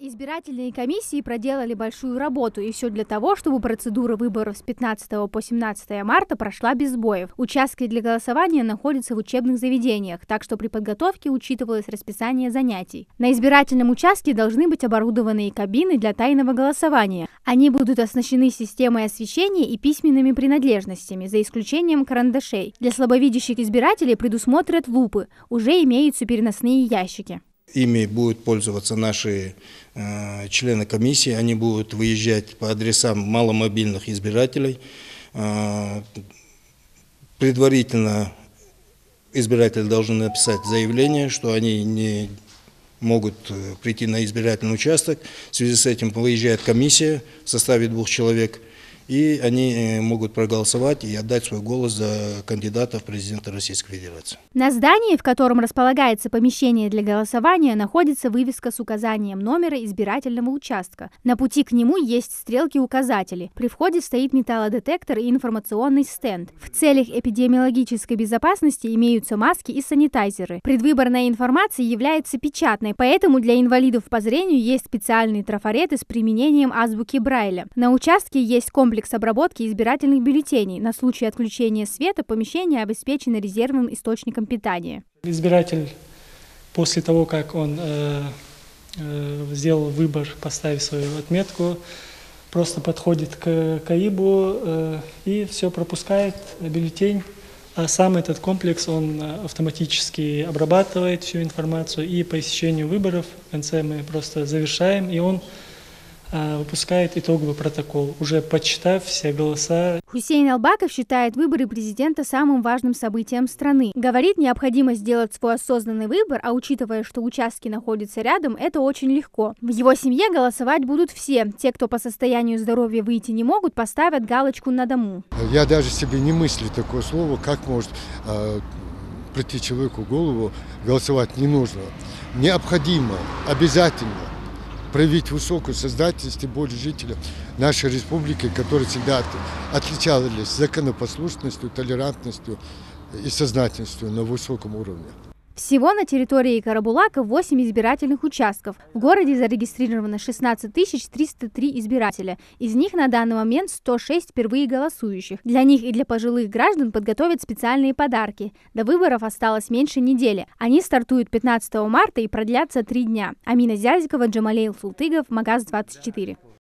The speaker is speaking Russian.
Избирательные комиссии проделали большую работу, и все для того, чтобы процедура выборов с 15 по 17 марта прошла без сбоев. Участки для голосования находятся в учебных заведениях, так что при подготовке учитывалось расписание занятий. На избирательном участке должны быть оборудованы и кабины для тайного голосования. Они будут оснащены системой освещения и письменными принадлежностями, за исключением карандашей. Для слабовидящих избирателей предусмотрят лупы, уже имеются переносные ящики. Ими будут пользоваться наши члены комиссии, они будут выезжать по адресам маломобильных избирателей. Предварительно избиратели должны написать заявление, что они не могут прийти на избирательный участок. В связи с этим выезжает комиссия в составе 2 человек, и они могут проголосовать и отдать свой голос за кандидата в президенты Российской Федерации. На здании, в котором располагается помещение для голосования, находится вывеска с указанием номера избирательного участка. На пути к нему есть стрелки-указатели. При входе стоит металлодетектор и информационный стенд. В целях эпидемиологической безопасности имеются маски и санитайзеры. Предвыборная информация является печатной, поэтому для инвалидов по зрению есть специальные трафареты с применением азбуки Брайля. На участке есть комплекс обработки избирательных бюллетеней. На случай отключения света помещение обеспечено резервным источником питания. Избиратель после того, как он сделал выбор, поставив свою отметку, просто подходит к КАИБу и все пропускает бюллетень. А сам этот комплекс, он автоматически обрабатывает всю информацию, и по истечению выборов в конце мы просто завершаем, и он выпускает итоговый протокол, уже подсчитав все голоса. Хусейн Албаков считает выборы президента самым важным событием страны. Говорит, необходимо сделать свой осознанный выбор, а учитывая, что участки находятся рядом, это очень легко. В его семье голосовать будут все. Те, кто по состоянию здоровья выйти не могут, поставят галочку на дому. Я даже себе не мыслю такое слово, как может прийти человеку в голову, голосовать не нужно. Необходимо, обязательно проявить высокую сознательность, тем более жителям нашей республики, которые всегда отличались законопослушностью, толерантностью и сознательностью на высоком уровне. Всего на территории Карабулака 8 избирательных участков. В городе зарегистрировано 16 303 избирателя. Из них на данный момент 106 впервые голосующих. Для них и для пожилых граждан подготовят специальные подарки. До выборов осталось меньше недели. Они стартуют 15 марта и продлятся 3 дня. Амина Зязикова, Джамалейл Султыгов, Магаз 24.